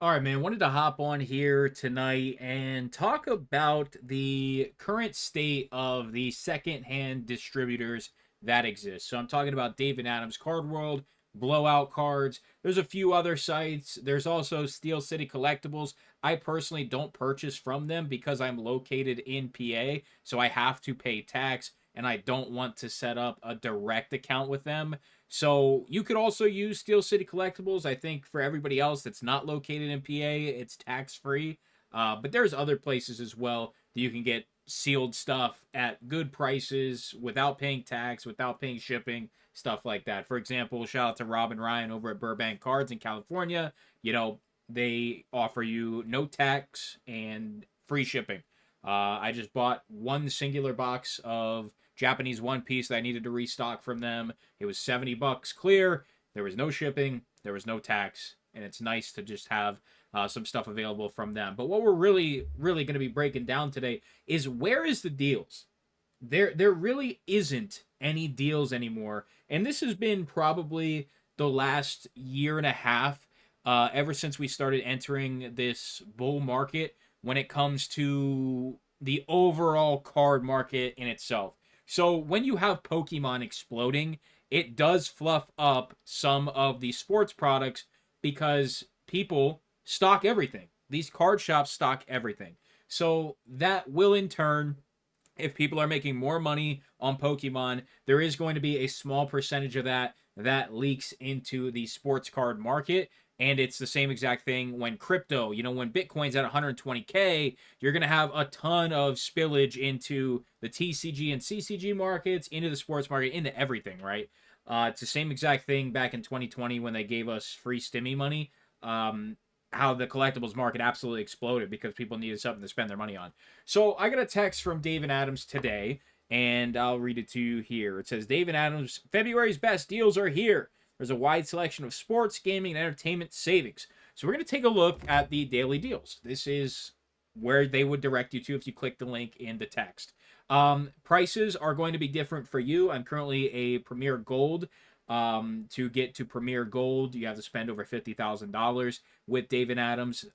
All right, man. Wanted to hop on here tonight and talk about the current state of the secondhand distributors that exist. So I'm talking about David Adams Card World, Blowout Cards. There's a few other sites. There's also Steel City Collectibles. I personally don't purchase from them because I'm located in PA, so I have to pay tax and I don't want to set up a direct account with them. So you could also use Steel City Collectibles. I think for everybody else that's not located in PA, it's tax free. But there's other places as well that you can get sealed stuff at good prices without paying tax, without paying shipping, stuff like that. For example, shout out to Rob and Ryan over at Burbank Cards in California. You know, they offer you no tax and free shipping. I just bought one singular box of Japanese One Piece that I needed to restock from them. It was $70 clear. There was no shipping. There was no tax, and it's nice to just have some stuff available from them. But what we're really going to be breaking down today is where is the deals? There really isn't any deals anymore, and this has been probably the last year and a half, ever since we started entering this bull market when it comes to the overall card market in itself. So when you have Pokemon exploding, it does fluff up some of the sports products because people stock everything. These card shops stock everything. So that will in turn, if people are making more money on Pokemon, there is going to be a small percentage of that leaks into the sports card market. And it's the same exact thing when crypto, when Bitcoin's at 120K, you're going to have a ton of spillage into the TCG and CCG markets, into the sports market, into everything, right? It's the same exact thing back in 2020 when they gave us free stimmy money. How the collectibles market absolutely exploded because people needed something to spend their money on. So I got a text from David Adams today, and I'll read it to you here. It says, David Adams, February's best deals are here. There's a wide selection of sports, gaming, and entertainment savings. So we're going to take a look at the daily deals. This is where they would direct you to if you click the link in the text. Prices are going to be different for you. I'm currently a Premier Gold. To get to Premier Gold, you have to spend over $50,000 with David Adams,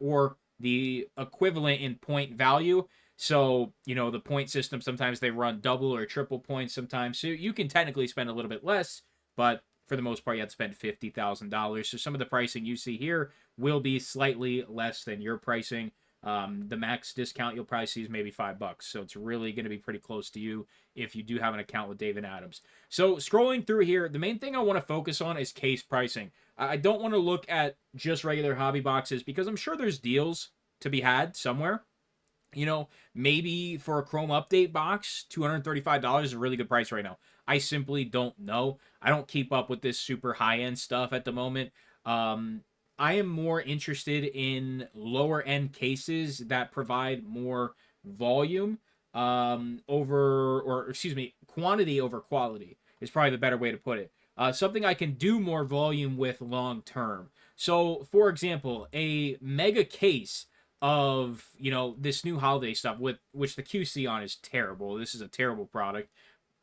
or the equivalent in point value. So, the point system, sometimes they run double or triple points sometimes. So you can technically spend a little bit less, but for the most part, you have to spend $50,000. So some of the pricing you see here will be slightly less than your pricing. The max discount you'll probably see is maybe $5. So it's really going to be pretty close to you if you do have an account with David Adams. So scrolling through here, the main thing I want to focus on is case pricing. I don't want to look at just regular hobby boxes because I'm sure there's deals to be had somewhere. Maybe for a Chrome Update box, $235 is a really good price right now. I simply don't know. I don't keep up with this super high-end stuff at the moment. I am more interested in lower end cases that provide more volume, quantity over quality is probably the better way to put it. Something I can do more volume with long term. So, for example, a mega case of this new holiday stuff, with which the QC on is terrible. This is a terrible product.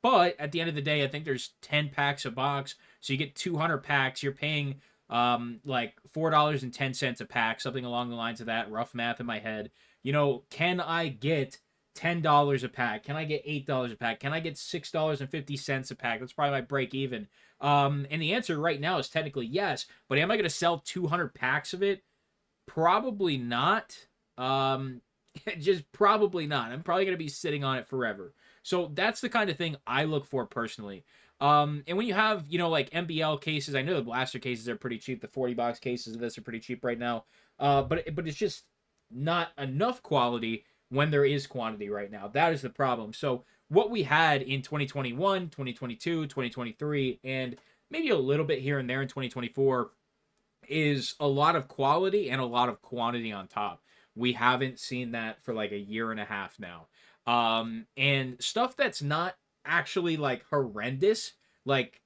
But at the end of the day, I think there's 10 packs a box, so you get 200 packs. You're paying like $4.10 a pack, something along the lines of that. Rough math in my head. Can I get $10 a pack? Can I get $8 a pack? Can I get $6.50 a pack? That's probably my break even. And the answer right now is technically yes. But am I going to sell 200 packs of it? Probably not. Just probably not. I'm probably going to be sitting on it forever. So that's the kind of thing I look for personally. And when you have, like MBL cases, I know the blaster cases are pretty cheap. The 40 box cases of this are pretty cheap right now. But it's just not enough quality when there is quantity right now. That is the problem. So what we had in 2021, 2022, 2023, and maybe a little bit here and there in 2024 is a lot of quality and a lot of quantity on top. We haven't seen that for like a year and a half now. And stuff that's not actually like horrendous, like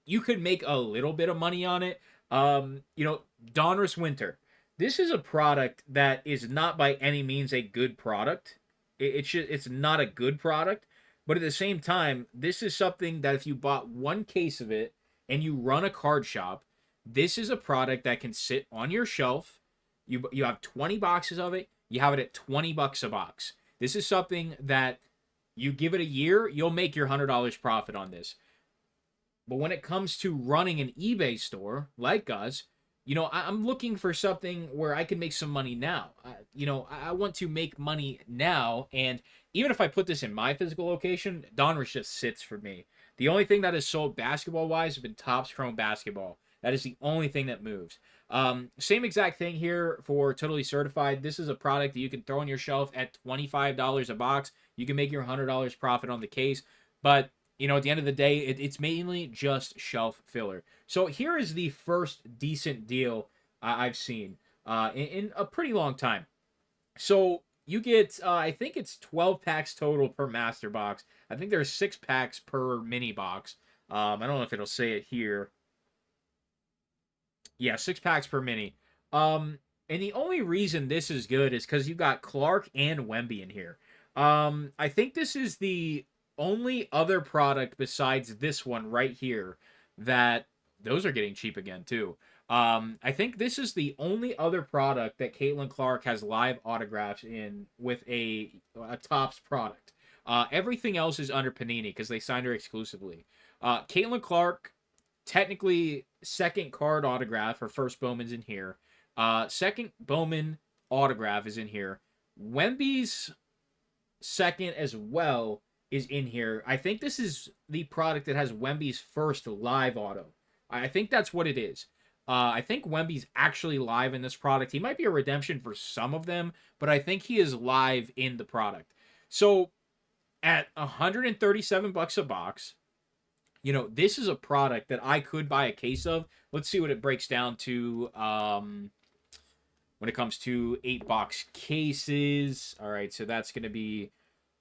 you could make a little bit of money on it. Donruss Winter. This is a product that is not by any means a good product. It's not a good product, but at the same time, this is something that if you bought one case of it and you run a card shop, this is a product that can sit on your shelf. You have 20 boxes of it. You have it at $20 a box. This is something that you give it a year, you'll make your $100 profit on this. But when it comes to running an eBay store like us, I'm looking for something where I can make some money now. I want to make money now. And even if I put this in my physical location, Donruss just sits for me. The only thing that is sold basketball wise has been Topps Chrome Basketball. That is the only thing that moves. Same exact thing here for Totally Certified. This is a product that you can throw on your shelf at $25 a box. You can make your $100 profit on the case. But at the end of the day, it's mainly just shelf filler. So here is the first decent deal I've seen in a pretty long time. So you get, I think it's 12 packs total per master box. I think there's 6 packs per mini box. I don't know if it'll say it here. Yeah, 6 packs per mini. And the only reason this is good is because you got Clark and Wemby in here. I think this is the only other product besides this one right here that those are getting cheap again too. I think this is the only other product that Caitlin Clark has live autographs in with a Topps product. Everything else is under Panini because they signed her exclusively. Caitlin Clark, technically second card autograph. Her first Bowman's in here. Second Bowman autograph is in here. Wemby's second as well is in here. I think this is the product that has Wemby's first live auto. I think that's what it is. I think Wemby's actually live in this product. He might be a redemption for some of them, but I think he is live in the product. So at $137 a box, this is a product that I could buy a case of. Let's see what it breaks down to when it comes to 8-box cases. All right, so that's going to be,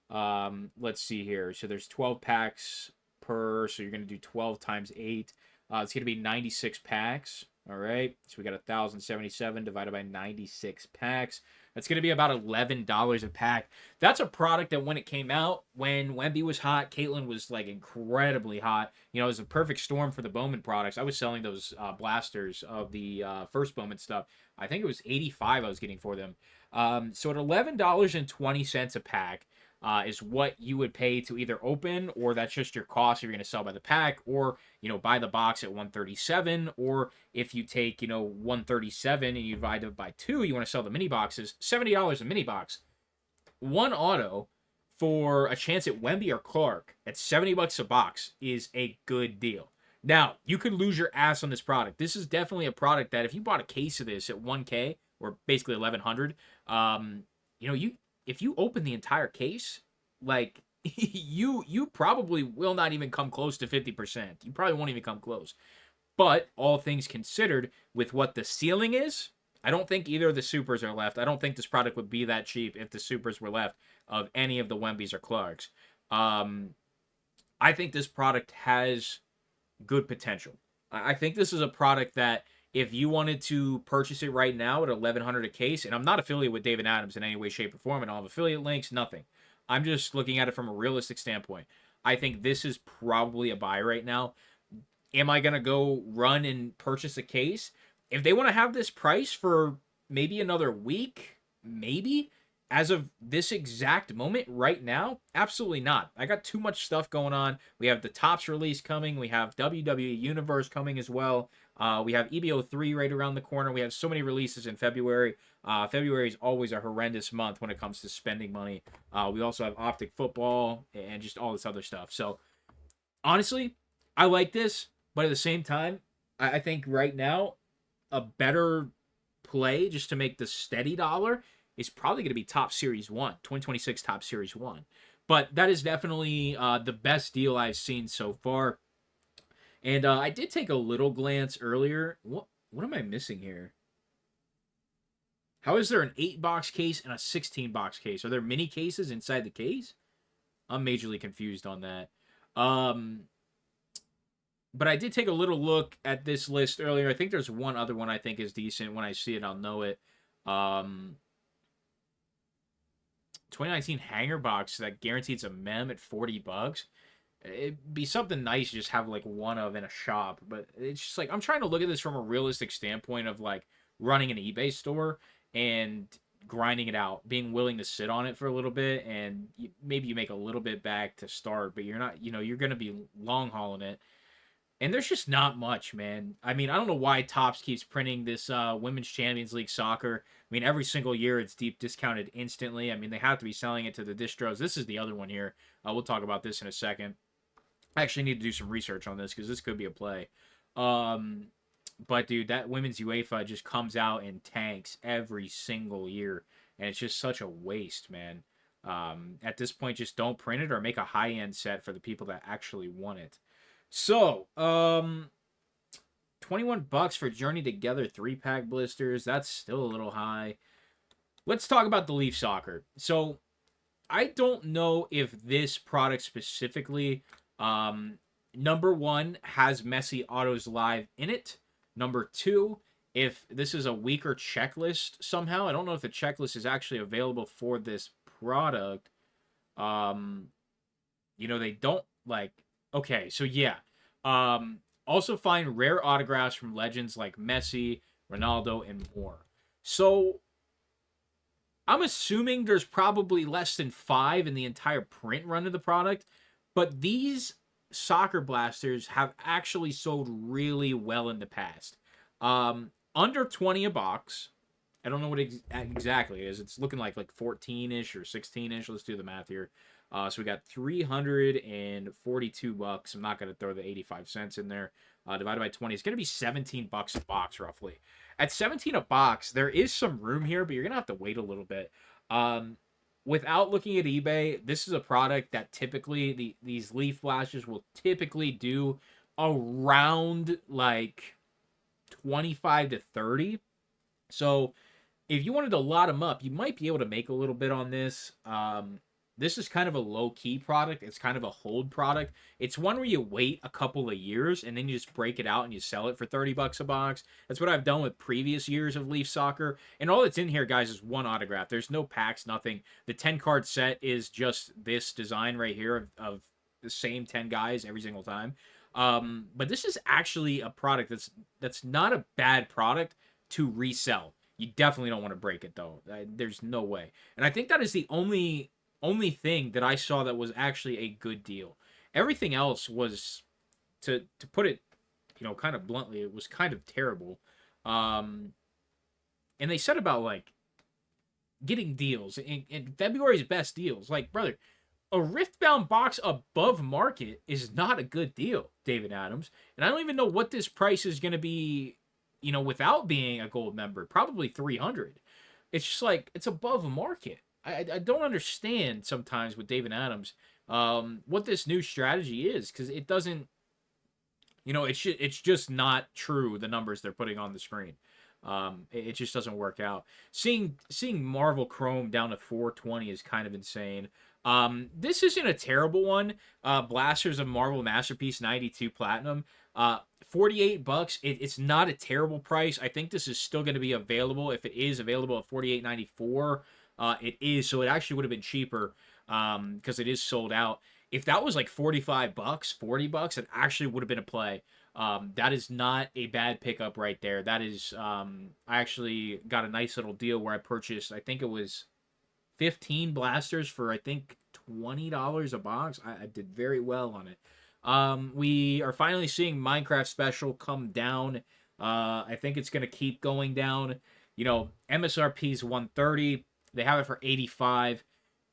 let's see here. So there's 12 packs per, so you're going to do 12 times 8. It's going to be 96 packs. All right, so we got 1,077 divided by 96 packs. That's going to be about $11 a pack. That's a product that when it came out, when Wemby was hot, Caitlin was like incredibly hot. It was a perfect storm for the Bowman products. I was selling those blasters of the first Bowman stuff. I think it was $85 I was getting for them. So at $11.20 a pack is what you would pay to either open, or that's just your cost if you're going to sell by the pack, or buy the box at $137, or if you take 137 and you divide it by 2, you want to sell the mini boxes, $70 a mini box. One auto for a chance at Wemby or Clark at $70 a box is a good deal. Now, you could lose your ass on this product. This is definitely a product that if you bought a case of this at $1K, or basically $1,100, if you open the entire case, like you probably will not even come close to 50%. You probably won't even come close. But all things considered, with what the ceiling is, I don't think either of the supers are left. I don't think this product would be that cheap if the supers were left of any of the Wembys or Clarks. I think this product has good potential. I think this is a product that if you wanted to purchase it right now at $1,100 a case, and I'm not affiliated with David Adams in any way, shape, or form, and I don't have affiliate links, nothing. I'm just looking at it from a realistic standpoint. I think this is probably a buy right now. Am I going to go run and purchase a case? If they want to have this price for maybe another week, maybe. As of this exact moment right now, absolutely not. I got too much stuff going on. We have the Topps release coming. We have WWE Universe coming as well. We have EBO3 right around the corner. We have so many releases in February. February is always a horrendous month when it comes to spending money. We also have Optic Football and just all this other stuff. So, honestly, I like this. But at the same time, I think right now, a better play just to make the steady dollar is probably going to be Topps Series 1, 2026 Topps Series 1. But that is definitely the best deal I've seen so far. And I did take a little glance earlier. What am I missing here? How is there an 8-box case and a 16-box case? Are there mini cases inside the case? I'm majorly confused on that. But I did take a little look at this list earlier. I think there's one other one I think is decent. When I see it, I'll know it. 2019 hanger box that guarantees a mem at $40. It'd be something nice to just have like one of in a shop. But it's just like, I'm trying to look at this from a realistic standpoint of like running an eBay store. and grinding it out, being willing to sit on it for a little bit, and maybe you make a little bit back to start, but you're not, you're going to be long hauling it. And there's just not much, man. I mean, I don't know why Topps keeps printing this Women's Champions League soccer. I mean, every single year it's deep discounted instantly. I mean, they have to be selling it to the distros. This is the other one here. We'll talk about this in a second. I actually need to do some research on this because this could be a play. Um, but dude, that Women's UEFA just comes out in tanks every single year, and it's just such a waste, man. At this point, just don't print it or make a high end set for the people that actually want it. So, 21 bucks for Journey Together 3-pack blisters. That's still a little high. Let's talk about the Leaf Soccer. So, I don't know if this product specifically, number one, has Messi Autos Live in it. Number two, if this is a weaker checklist somehow. I don't know if the checklist is actually available for this product. They don't like. Okay, so yeah. Also find rare autographs from legends like Messi, Ronaldo, and more. So I'm assuming there's probably less than 5 in the entire print run of the product, but these soccer blasters have actually sold really well in the past. Under 20 a box. I don't know what exactly it is. It's looking like 14-ish or 16-ish. Let's do the math here. So we got 342 bucks. I'm not going to throw the 85 cents in there. Divided by 20, it's going to be 17 bucks a box roughly. At 17 a box, there is some room here, but you're going to have to wait a little bit. Without looking at eBay, this is a product that typically these leaf blasters will typically do around 25 to 30. So if you wanted to lot them up, you might be able to make a little bit on this. This is kind of a low-key product. It's kind of a hold product. It's one where you wait a couple of years and then you just break it out and you sell it for 30 bucks a box. That's what I've done with previous years of Leaf Soccer. And all that's in here, guys, is one autograph. There's no packs, nothing. The 10-card set is just this design right here of the same 10 guys every single time. But this is actually a product that's not a bad product to resell. You definitely don't want to break it, though. There's no way. And I think that is the only thing that I saw that was actually a good deal. Everything else was, to put it, kind of bluntly, it was kind of terrible. And they said about getting deals in February's best deals. Brother, a Riftbound box above market is not a good deal, David Adams. And I don't even know what this price is going to be, without being a gold member. Probably 300. It's just it's above market. I don't understand sometimes with David Adams what this new strategy is, because it doesn't, it's just not true, the numbers they're putting on the screen. It just doesn't work out. Seeing Marvel Chrome down to 420 is kind of insane. This isn't a terrible one. Blasters of Marvel Masterpiece 92 Platinum. 48 bucks. It's not a terrible price. I think this is still going to be available. If it is available at 48.94, it is. So it actually would have been cheaper because it is sold out. If that was 45 bucks, 40 bucks, it actually would have been a play. That is not a bad pickup right there. That is, I actually got a nice little deal where I purchased, I think it was 15 blasters for, I think, $20 a box. I did very well on it. We are finally seeing Minecraft Special come down. I think it's going to keep going down. MSRP is 130. They have it for 85.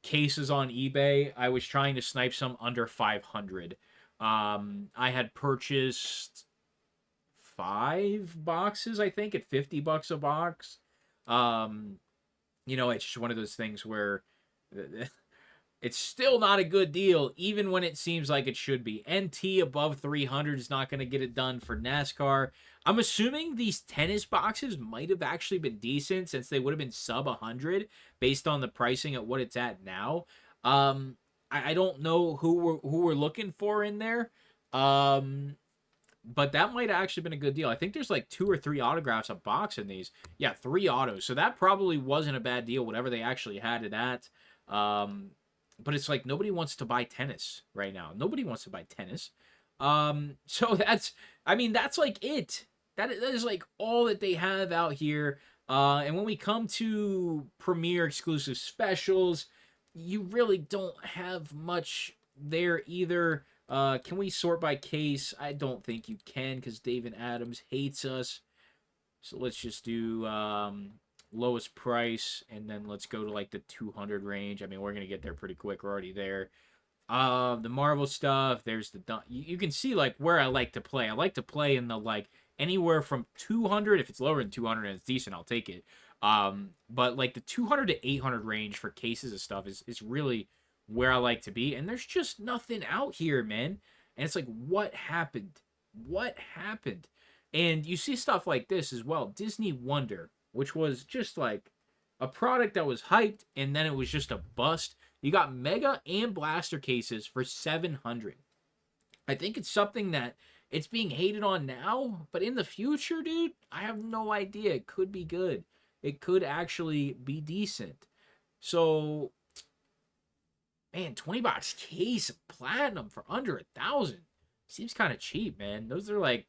Cases on eBay, I was trying to snipe some under 500. I had purchased 5 boxes, I think, at 50 bucks a box. It's just one of those things where it's still not a good deal, even when it seems like it should be. NT above 300 is not going to get it done for NASCAR. I'm assuming these tennis boxes might have actually been decent, since they would have been sub 100 based on the pricing at what it's at now. I don't know who we're looking for in there. But that might have actually been a good deal. I think there's 2 or 3 autographs a box in these. Yeah, 3 autos. So that probably wasn't a bad deal, whatever they actually had it at. But it's nobody wants to buy tennis right now. Nobody wants to buy tennis. So that's it. That is all that they have out here. And when we come to Premier exclusive specials, you really don't have much there either. Can we sort by case? I don't think you can because David Adams hates us. So let's just do lowest price, and then let's go to like the 200 range. I mean, we're gonna get there pretty quick. We're already there. The Marvel stuff. There's the you can see like where I like to play. I like to play in the like anywhere from 200. If it's lower than 200 and it's decent, I'll take it. But like the 200 to 800 range for cases of stuff is really where I like to be. And there's just nothing out here, man. And it's like, what happened? What happened? And you see stuff like this as well. Disney Wonder, which was just like a product that was hyped and then it was just a bust. You got Mega and Blaster cases for 700. I think it's something that it's being hated on now, but in the future, dude, I have no idea. It could be good. It could actually be decent. So, man, 20 bucks case of platinum for under 1,000 seems kind of cheap, man. Those are like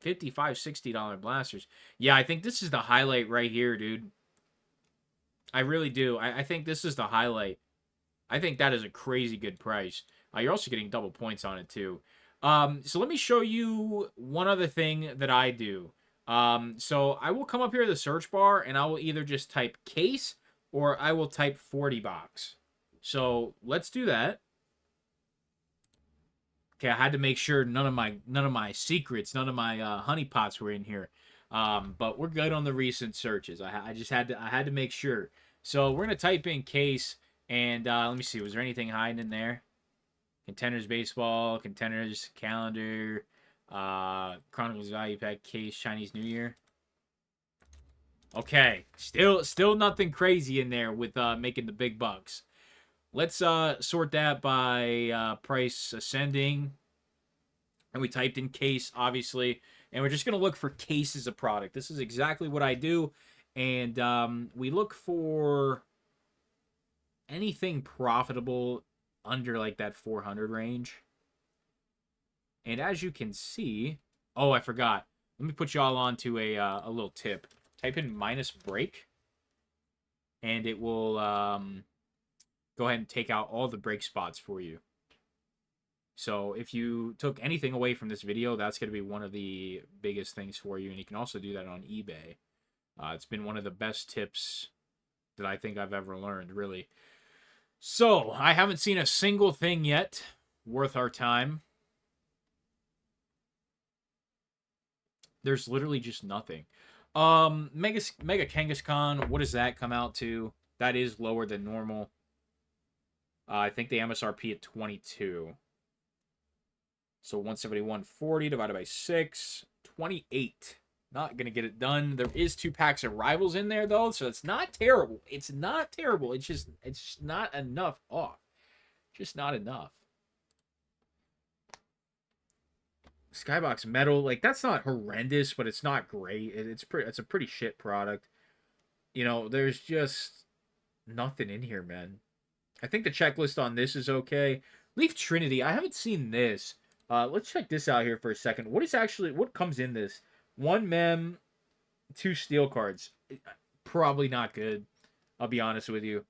$55, $60 blasters. Yeah, I think this is the highlight right here, dude. I really do. I think this is the highlight. I think that is a crazy good price. You're also getting double points on it too. So let me show you one other thing that I do. So I will come up here to the search bar and I will either just type case or I will type 40 box. So let's do that. Okay, I had to make sure none of my secrets, none of my honeypots were in here. But we're good on the recent searches. I just had to make sure. So we're gonna type in case. And let me see, was there anything hiding in there? Contenders baseball, contenders calendar, Chronicles value pack case, Chinese New Year. Okay, still nothing crazy in there with making the big bucks. Let's sort that by price ascending. And we typed in case, obviously. And we're just going to look for cases of product. This is exactly what I do. And we look for anything profitable under like that 400 range. And as you can see, oh, I forgot. Let me put y'all on to a little tip. Type in minus break, and it will go ahead and take out all the break spots for you. So if you took anything away from this video, that's going to be one of the biggest things for you. And you can also do that on eBay. It's been one of the best tips that I think I've ever learned, really. So, I haven't seen a single thing yet worth our time. There's literally just nothing. Mega Kangaskhan, what does that come out to? That is lower than normal. I think the MSRP at 22. So 171.40 divided by 6, 28. Not going to get it done. There is 2 packs of rivals in there, though, so it's not terrible. It's not terrible. It's just not enough off. Just not enough. Skybox Metal, like, that's not horrendous, but it's not great. It's a pretty shit product. You know, there's just nothing in here, man. I think the checklist on this is okay. Leaf Trinity, I haven't seen this. Let's check this out here for a second. What comes in this? 1 mem, 2 steel cards. Probably not good. I'll be honest with you.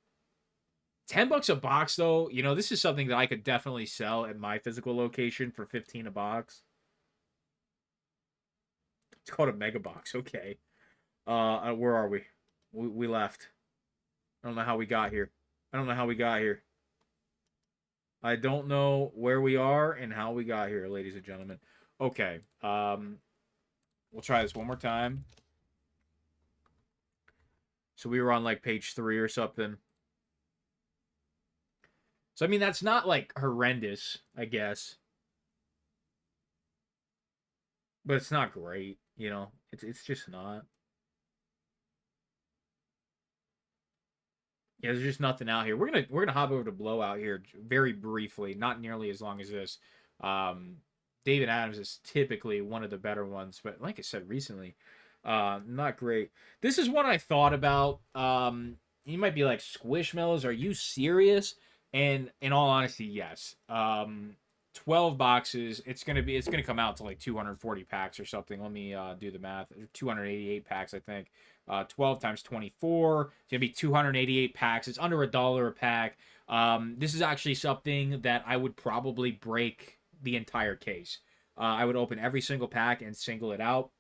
$10 a box, though. You know, this is something that I could definitely sell at my physical location for 15 a box. It's called a mega box. Okay. Where are we? We left. I don't know how we got here. I don't know where we are and how we got here, ladies and gentlemen. Okay. We'll try this one more time. So we were on like page 3 or something. So I mean, that's not like horrendous, I guess. But it's not great, you know. It's just not. Yeah, there's just nothing out here. We're gonna hop over to Blowout here very briefly, not nearly as long as this. David Adams is typically one of the better ones, but like I said recently, not great. This is one I thought about. You might be like, Squishmallows, are you serious? And in all honesty, yes. 12 boxes. It's gonna come out to like 240 packs or something. Let me do the math. 288 packs, I think. 12 times 24. It's going to be 288 packs. It's under $1 a pack. This is actually something that I would probably break the entire case. I would open every single pack and single it out.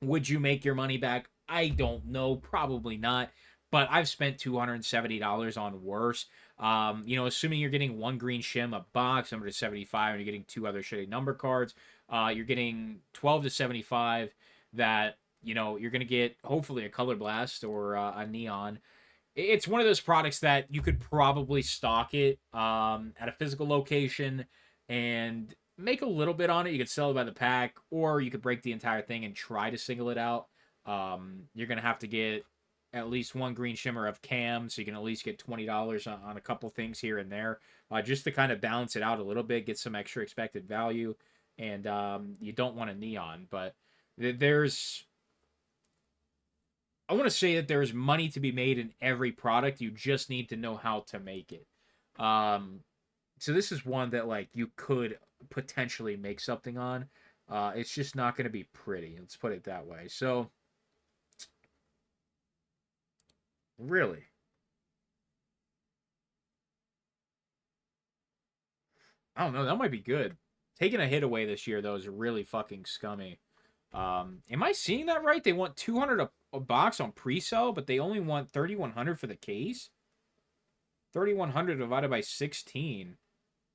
Would you make your money back? I don't know. Probably not. But I've spent $270 on worse. Assuming you're getting one green shim a box, number to 75, and you're getting two other shitty number cards, you're getting 12 to 75 that, you're going to get hopefully a Color Blast or a Neon. It's one of those products that you could probably stock it at a physical location and make a little bit on it. You could sell it by the pack, or you could break the entire thing and try to single it out. You're going to have to get at least one green shimmer of cam, so you can at least get $20 on a couple things here and there, just to kind of balance it out a little bit, get some extra expected value, and you don't want a neon, but I want to say that there's money to be made in every product. You just need to know how to make it. So this is one that you could potentially make something on. It's just not going to be pretty. Let's put it that way. So really, I don't know. That might be good. Taking a hit away this year though is really fucking scummy. Am I seeing that right? They want 200 a box on pre-sale, but they only want 3,100 for the case. 3,100 divided by 16.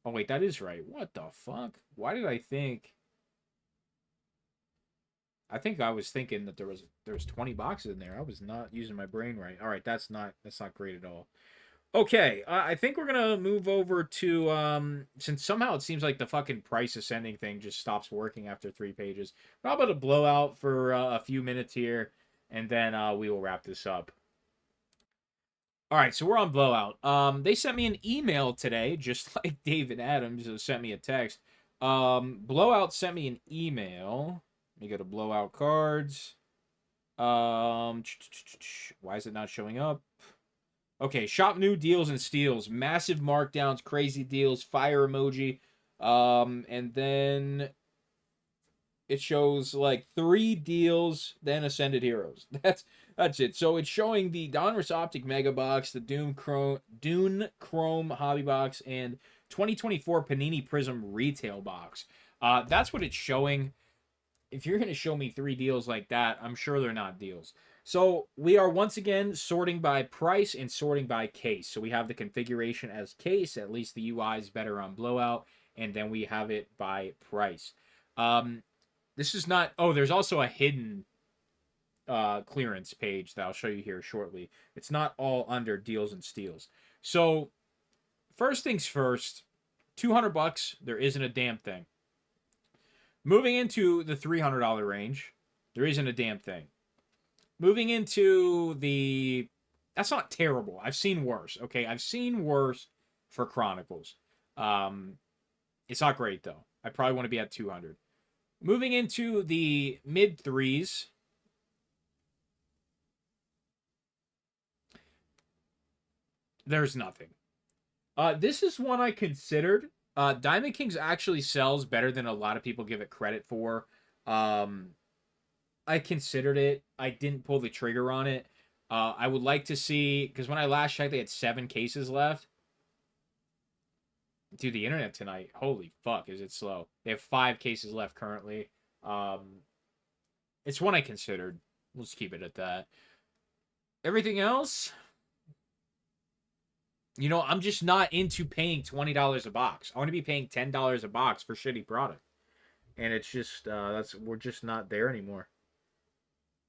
Oh wait, that is right. What the fuck? Why did I think? I think I was thinking that there was 20 boxes in there. I was not using my brain right. All right, that's not great at all. Okay, I think we're gonna move over to since somehow it seems like the fucking price ascending thing just stops working after 3 pages. How about a blowout for a few minutes here, and then we will wrap this up. All right, so we're on blowout. They sent me an email today, just like David Adams sent me a text. Blowout sent me an email. Let me go to blowout cards. Why is it not showing up? Okay, shop new deals and steals, massive markdowns, crazy deals, fire emoji, and then it shows 3 deals, then Ascended Heroes. That's it. So it's showing the Donruss Optic Mega Box, the Dune Chrome Hobby Box, and 2024 Panini Prism Retail Box. That's what it's showing. If you're going to show me 3 deals like that, I'm sure they're not deals. So we are once again sorting by price and sorting by case. So we have the configuration as case, at least the UI is better on blowout, and then we have it by price. This is not, there's also a hidden clearance page that I'll show you here shortly. It's not all under deals and steals. So first things first, $200, there isn't a damn thing. Moving into the $300 range, there isn't a damn thing. Moving into that's not terrible. I've seen worse. Okay, I've seen worse for Chronicles. It's not great though. I probably want to be at 200. Moving into the mid threes, there's nothing. This is one I considered. Diamond Kings actually sells better than a lot of people give it credit for. I considered it. I didn't pull the trigger on it. I would like to see, because when I last checked, they had 7 cases left. Dude, the internet tonight, holy fuck, is it slow. They have 5 cases left currently. It's one I considered. Let's keep it at that. Everything else, I'm just not into paying $20 a box. I want to be paying $10 a box for shitty product. And it's just, we're just not there anymore.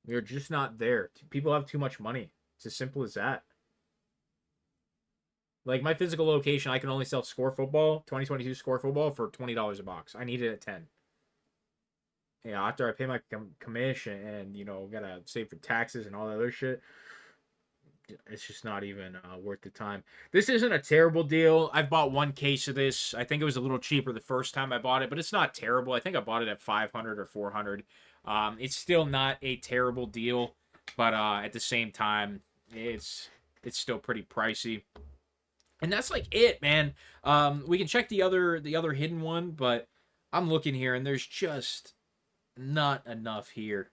We're just not there. People have too much money. It's as simple as that. My physical location, I can only sell Score Football, 2022 Score Football, for $20 a box. I need it at 10. Yeah, after I pay my commission and, gotta save for taxes and all that other shit, it's just not even worth the time. This isn't a terrible deal. I've bought 1 case of this. I think it was a little cheaper the first time I bought it, but it's not terrible. I think I bought it at 500 or 400. It's still not a terrible deal, but at the same time, it's still pretty pricey. And that's it, man. We can check the other hidden one, but I'm looking here and there's just not enough here.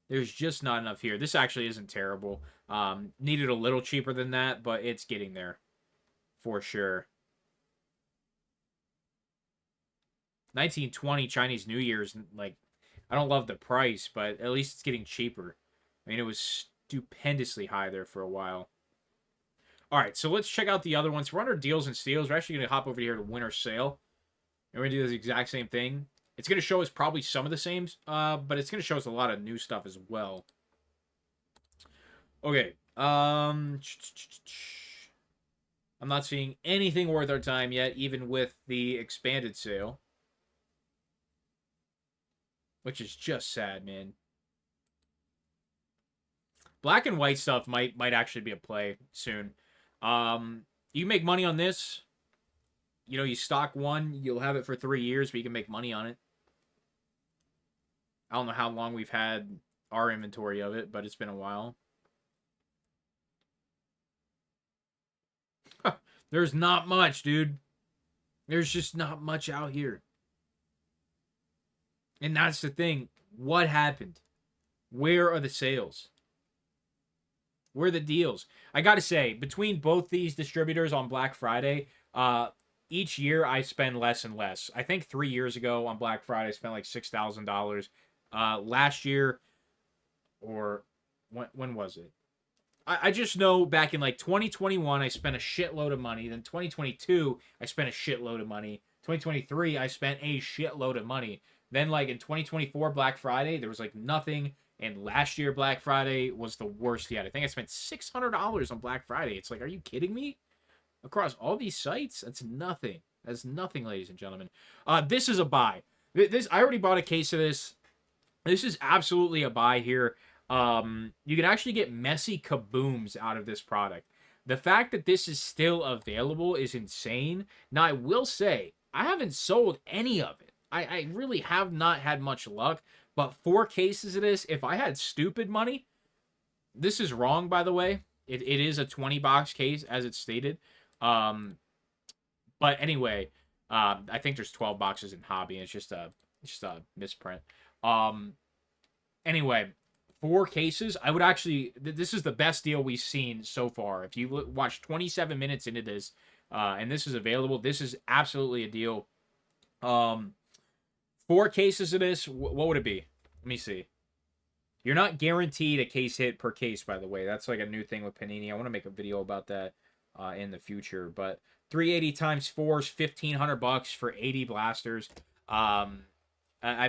There's just not enough here. This actually isn't terrible. Needed a little cheaper than that, but it's getting there for sure. 1920 Chinese New Year's, like, I don't love the price, but at least it's getting cheaper. I mean, it was stupendously high there for a while. All right, so let's check out the other ones. We're under deals and steals. We're actually going to hop over here to winter sale. And we're going to do this exact same thing. It's going to show us probably some of the same, but it's going to show us a lot of new stuff as well. Okay. I'm not seeing anything worth our time yet, even with the expanded sale. Which is just sad, man. Black and white stuff might actually be a play soon. You can make money on this. You know, you stock one, you'll have it for 3 years, but you can make money on it. I don't know how long we've had our inventory of it, but it's been a while. There's not much, dude. There's just not much out here. And that's the thing. What happened? Where are the sales? Where are the deals? I gotta say, between both these distributors on Black Friday, each year I spend less and less. I think 3 years ago on Black Friday I spent like $6,000. Last year, or when was it? I just know back in like 2021 I spent a shitload of money. Then 2022 I spent a shitload of money. 2023 I spent a shitload of money. Then like in 2024 Black Friday there was like nothing. And last year Black Friday was the worst yet. I think I spent $600 on Black Friday. It's like, are you kidding me? Across all these sites, that's nothing. That's nothing, ladies and gentlemen. This is a buy. This I already bought a case of this. This is absolutely a buy here. You can actually get messy kabooms out of this product. The fact that this is still available is insane. Now, I will say, I haven't sold any of it. I really have not had much luck. But 4 cases of this, if I had stupid money, this is wrong, by the way. It is a 20-box case, as it's stated. But anyway, I think there's 12 boxes in Hobby, and it's just a misprint. Anyway, 4 cases. I would actually... This is the best deal we've seen so far. If you watch 27 minutes into this, and this is available, this is absolutely a deal. 4 cases of this, what would it be? Let me see. You're not guaranteed a case hit per case, by the way. That's like a new thing with Panini. I want to make a video about that in the future. But 380 times 4 is $1,500 for 80 blasters. I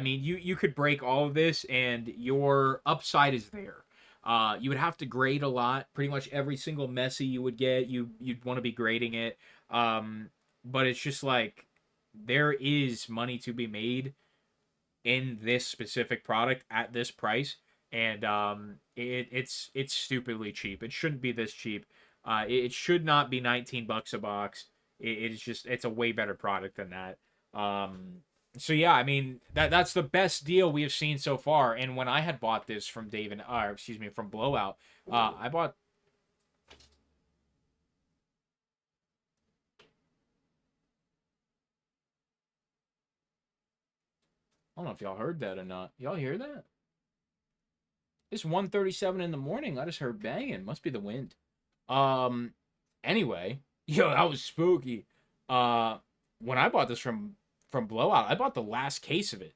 mean, you could break all of this, and your upside is there. You would have to grade a lot. Pretty much every single messy you would get, you'd want to be grading it. But it's just like, there is money to be made in this specific product at this price, and it's stupidly cheap. It shouldn't be this cheap. It should not be $19 a box. It's a way better product than that. So yeah, I mean that's the best deal we have seen so far. And when I had bought this from from Blowout, I bought. I don't know if y'all heard that or not. Y'all hear that? It's 1:37 in the morning. I just heard banging. Must be the wind. Anyway, yo, that was spooky. When I bought this from Blowout, I bought the last case of it.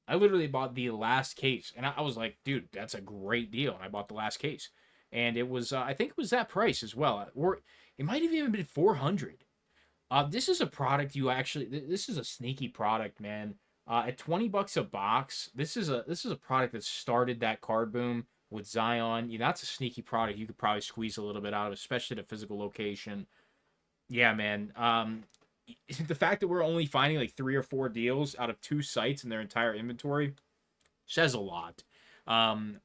I literally bought the last case, and I was like, dude, that's a great deal. And I bought the last case, and it was I think it was that price as well, or it might have even been 400. This is a product this is a sneaky product, man. At $20 a box, this is a product that started that card boom with Zion. You know, that's a sneaky product you could probably squeeze a little bit out of, especially at a physical location. Yeah, man. The fact that we're only finding like 3 or 4 deals out of 2 sites in their entire inventory says a lot.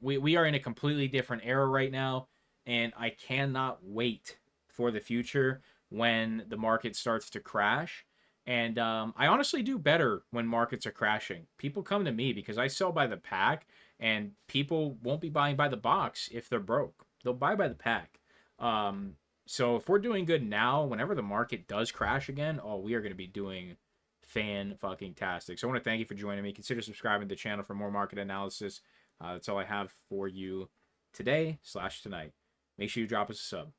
We are in a completely different era right now, and I cannot wait for the future when the market starts to crash. And I honestly do better when markets are crashing. People come to me because I sell by the pack, and people won't be buying by the box if they're broke. They'll buy by the pack. So if we're doing good now, whenever the market does crash again, oh, we are going to be doing fan-fucking-tastic. So I want to thank you for joining me. Consider subscribing to the channel for more market analysis. That's all I have for you today/tonight. Make sure you drop us a sub.